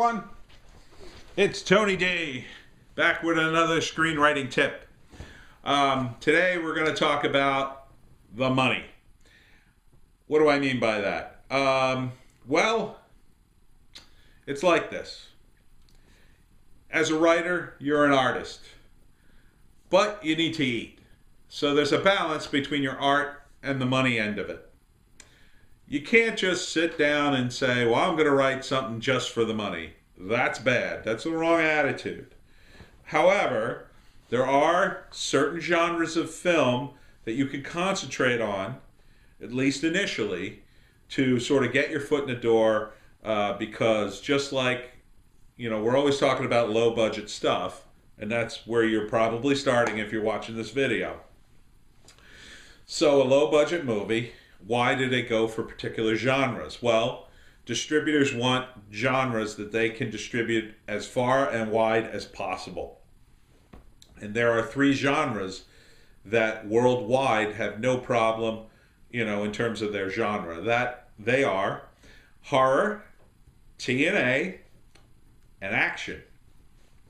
everyone. It's Tony D, back with another screenwriting tip. Today we're going to talk about the money. What do I mean by that? Well, it's like this. As a writer, you're an artist, but you need to eat. So there's a balance between your art and the money end of it. You can't just sit down and say, well, I'm going to write something just for the money. That's bad. That's the wrong attitude. However, there are certain genres of film that you can concentrate on, at least initially, to sort of get your foot in the door, because just like, we're always talking about low budget stuff, and that's where you're probably starting if you're watching this video. So a low budget movie, why do they go for particular genres? Well, distributors want genres that they can distribute as far and wide as possible. And there are three genres that worldwide have no problem, in terms of their genre. That they are horror, TNA, and action.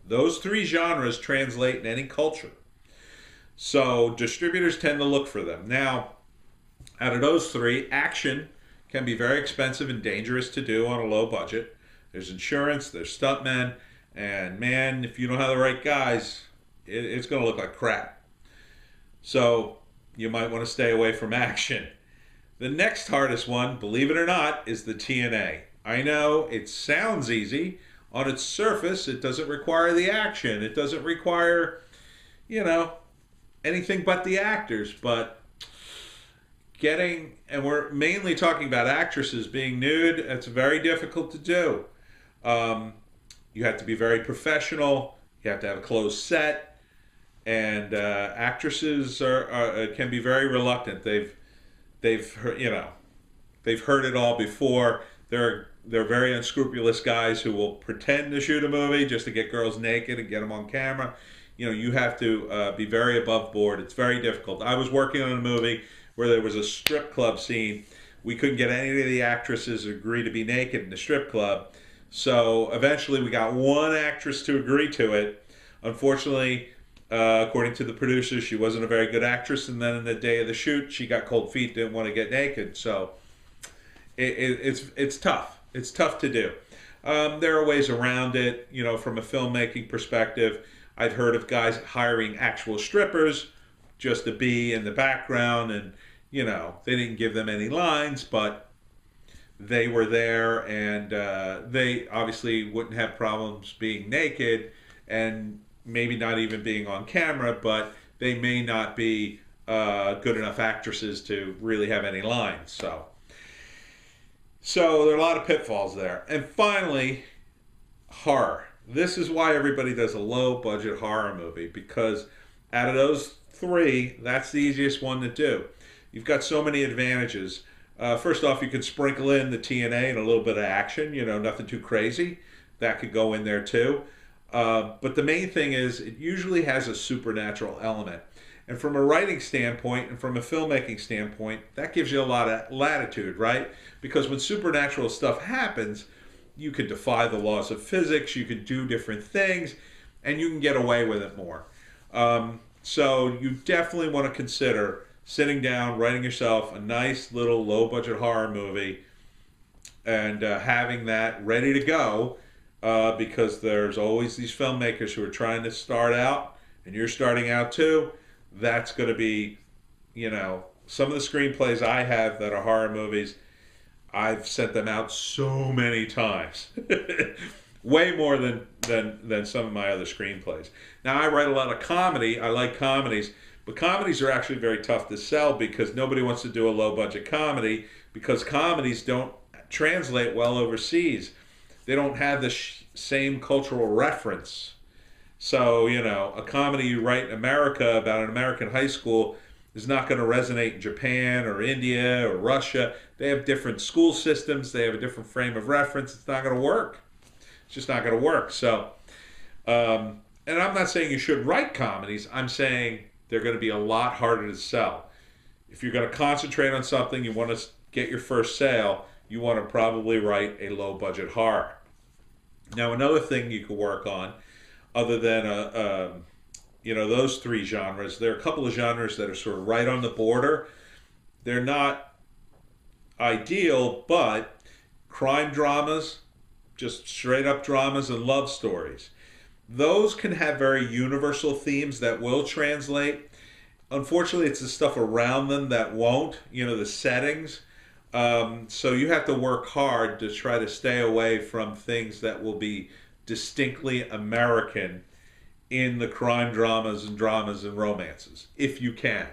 Those three genres translate in any culture. So distributors tend to look for them. Now, out of those three, action can be very expensive and dangerous to do on a low budget. There's insurance, there's stuntmen, and man, if you don't have the right guys, it's going to look like crap. So you might want to stay away from action. The next hardest one, believe it or not, is the TNA. I know it sounds easy. On its surface, it doesn't require the action. It doesn't require, anything but the actors. But and we're mainly talking about actresses being nude, it's very difficult to do. You have to be very professional. You have to have a closed set. And actresses can be very reluctant. They've heard it all before. They're very unscrupulous guys who will pretend to shoot a movie just to get girls naked and get them on camera. You have to be very above board. It's very difficult. I was working on a movie where there was a strip club scene. We couldn't get any of the actresses to agree to be naked in the strip club. So eventually we got one actress to agree to it. Unfortunately, according to the producers, she wasn't a very good actress. And then in the day of the shoot, she got cold feet, didn't want to get naked. So it's tough. It's tough to do. There are ways around it, from a filmmaking perspective. I've heard of guys hiring actual strippers just to be in the background, and they didn't give them any lines, but they were there, and they obviously wouldn't have problems being naked and maybe not even being on camera, but they may not be good enough actresses to really have any lines. So there are a lot of pitfalls there. And finally, horror. This is why everybody does a low budget horror movie, because out of those three, that's the easiest one to do. You've got so many advantages. First off, you can sprinkle in the TNA and a little bit of action, nothing too crazy. That could go in there too. But the main thing is it usually has a supernatural element. And from a writing standpoint and from a filmmaking standpoint, that gives you a lot of latitude, right? Because when supernatural stuff happens, you can defy the laws of physics, you can do different things, and you can get away with it more. So you definitely want to consider sitting down, writing yourself a nice little low-budget horror movie, and having that ready to go, because there's always these filmmakers who are trying to start out, and you're starting out too. That's going to be, some of the screenplays I have that are horror movies, I've sent them out so many times. Way more than some of my other screenplays. Now, I write a lot of comedy. I like comedies. But comedies are actually very tough to sell because nobody wants to do a low-budget comedy, because comedies don't translate well overseas. They don't have the same cultural reference. So, a comedy you write in America about an American high school is not going to resonate in Japan or India or Russia. They have different school systems. They have a different frame of reference. It's not going to work. It's just not going to work. So, and I'm not saying you should write comedies. I'm saying they're going to be a lot harder to sell. If you're going to concentrate on something, you want to get your first sale, you want to probably write a low-budget horror. Now, another thing you could work on, other than those three genres, there are a couple of genres that are sort of right on the border. They're not ideal, but crime dramas, just straight up dramas and love stories. Those can have very universal themes that will translate. Unfortunately, it's the stuff around them that won't, the settings. So you have to work hard to try to stay away from things that will be distinctly American in the crime dramas and romances, if you can.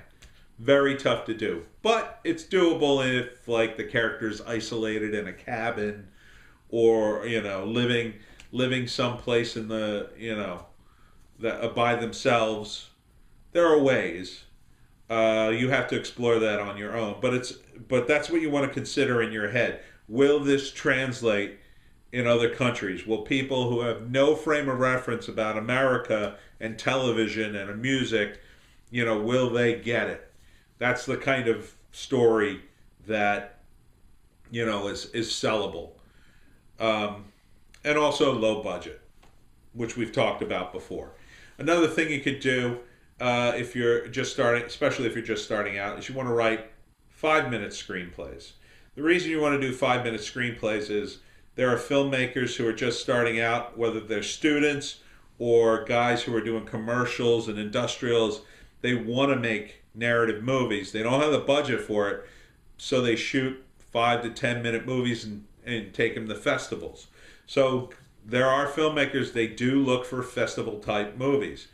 Very tough to do, but it's doable if, like, the character's isolated in a cabin, or living someplace in the that by themselves. There are ways. You have to explore that on your own, but that's what you want to consider in your head. Will this translate in other countries? Will people who have no frame of reference about America and television and music, will they get it? That's the kind of story that is sellable, and also low budget, which we've talked about before. Another thing you could do, if you're just starting, especially if you're just starting out, is you want to write 5-minute screenplays. The reason you want to do 5-minute screenplays is there are filmmakers who are just starting out, whether they're students or guys who are doing commercials and industrials. They want to make narrative movies. They don't have the budget for it, so they shoot 5 to 10-minute movies and take them to festivals. So there are filmmakers, they do look for festival type movies.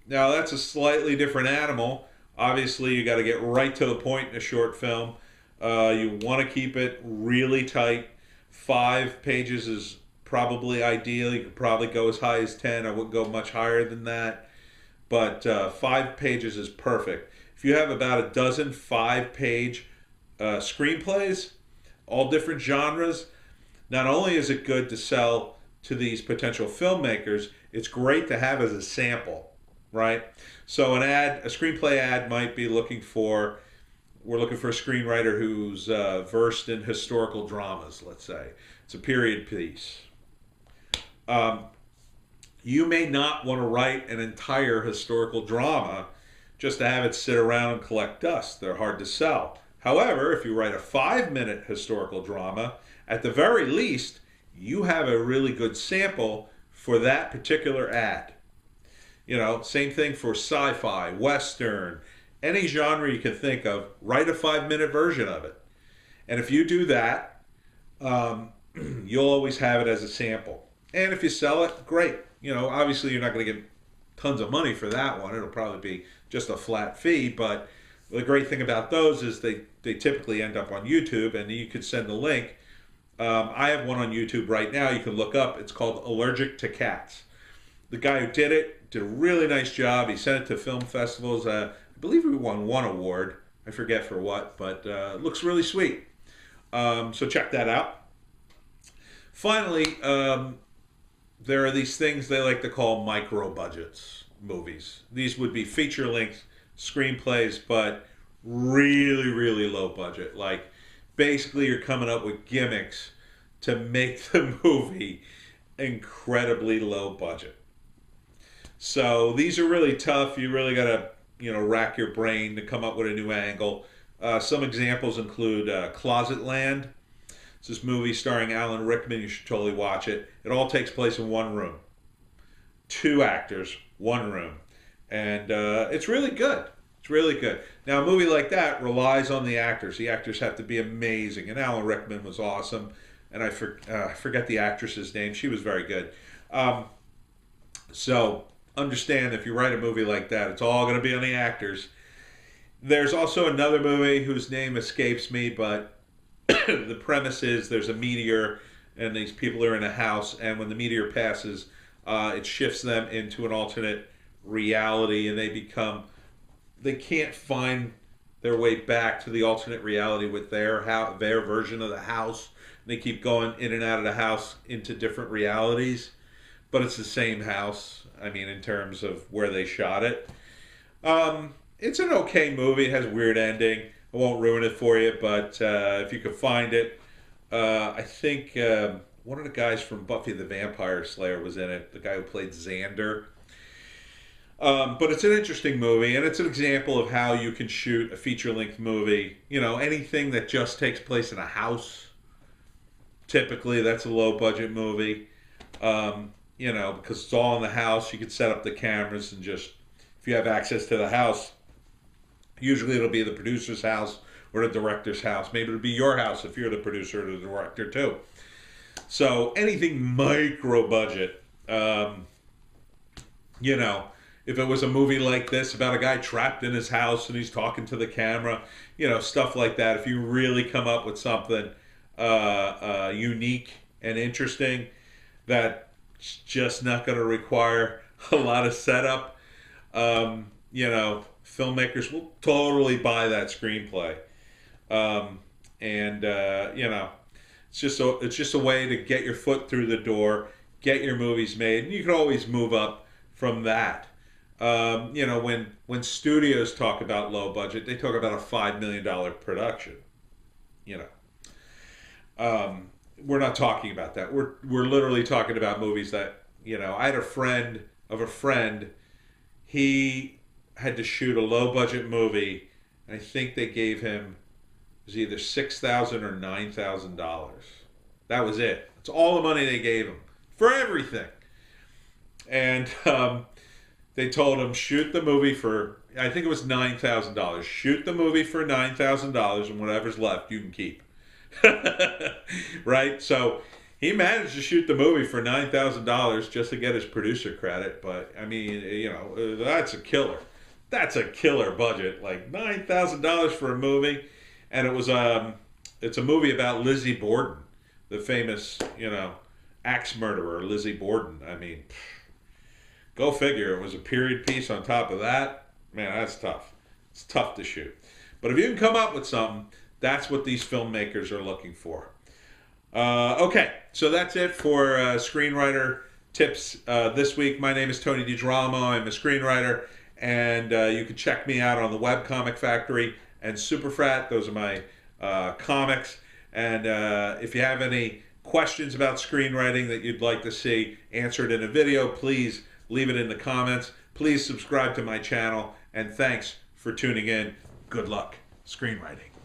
Now, that's a slightly different animal. Obviously, you got to get right to the point in a short film. You want to keep it really tight. 5 pages is probably ideal. You could probably go as high as 10. I wouldn't go much higher than that. But 5 pages is perfect. If you have about a dozen 5-page screenplays, all different genres, not only is it good to sell to these potential filmmakers, it's great to have as a sample, right? So a screenplay ad might be we're looking for a screenwriter who's versed in historical dramas, let's say. It's a period piece. You may not want to write an entire historical drama just to have it sit around and collect dust. They're hard to sell. However, if you write a 5-minute historical drama, at the very least, you have a really good sample for that particular ad. Same thing for sci-fi, western, any genre you can think of, write a 5-minute version of it. And if you do that, you'll always have it as a sample. And if you sell it, great. Obviously you're not going to get tons of money for that one. It'll probably be just a flat fee, but the great thing about those is they typically end up on YouTube, and you could send the link. I have one on YouTube right now you can look up. It's called Allergic to Cats. The guy who did it did a really nice job. He sent it to film festivals. I believe he won one award. I forget for what, but it looks really sweet. So check that out. Finally, there are these things they like to call micro budgets movies. These would be feature-length screenplays, but really, really low budget. Like, basically you're coming up with gimmicks to make the movie incredibly low budget. So these are really tough. You really got to rack your brain to come up with a new angle. Some examples include Closet Land. It's this movie starring Alan Rickman. You should totally watch it. It all takes place in one room. 2 actors, 1 room. And it's really good. It's really good. Now, a movie like that relies on the actors. The actors have to be amazing. And Alan Rickman was awesome. And I forget the actress's name. She was very good. So understand, if you write a movie like that, it's all going to be on the actors. There's also another movie whose name escapes me, but the premise is there's a meteor and these people are in a house, and when the meteor passes, it shifts them into an alternate reality, and they can't find their way back to the alternate reality with their version of the house. They keep going in and out of the house into different realities, but it's the same house. I mean, in terms of where they shot it. It's an okay movie. It has a weird ending. I won't ruin it for you, but if you could find it, I think one of the guys from Buffy the Vampire Slayer was in it. The guy who played Xander. But it's an interesting movie, and it's an example of how you can shoot a feature-length movie. You know, anything that just takes place in a house, typically that's a low-budget movie. You know, because it's all in the house. You can set up the cameras and just, if you have access to the house, usually it'll be the producer's house or the director's house. Maybe it'll be your house if you're the producer or the director too. So anything micro-budget, you know, if it was a movie like this about a guy trapped in his house and he's talking to the camera, you know, stuff like that. If you really come up with something unique and interesting that's just not going to require a lot of setup, you know, filmmakers will totally buy that screenplay. You know, it's just a way to get your foot through the door, get your movies made, and you can always move up from that. You know, when studios talk about low budget, they talk about a $5 million production. You know, we're not talking about that. We're literally talking about movies that, you know, I had a friend of a friend. He had to shoot a low budget movie, and I think they gave him, it was either $6,000 or $9,000. That was it. That's all the money they gave him for everything. And they told him, shoot the movie for, I think it was $9,000. Shoot the movie for $9,000, and whatever's left you can keep. Right? So he managed to shoot the movie for $9,000 just to get his producer credit. But I mean, you know, that's a killer. That's a killer budget. Like $9,000 for a movie, and it's a movie about Lizzie Borden, the famous, you know, axe murderer Lizzie Borden. I mean, go figure. It was a period piece on top of that. Man, that's tough. It's tough to shoot. But if you can come up with something, that's what these filmmakers are looking for. Okay, so that's it for screenwriter tips this week. My name is Tony DiGerolamo. I'm a screenwriter, and you can check me out on the Webcomic Factory and Superfrat. Those are my comics. And if you have any questions about screenwriting that you'd like to see answered in a video, please leave it in the comments. Please subscribe to my channel, and thanks for tuning in. Good luck screenwriting.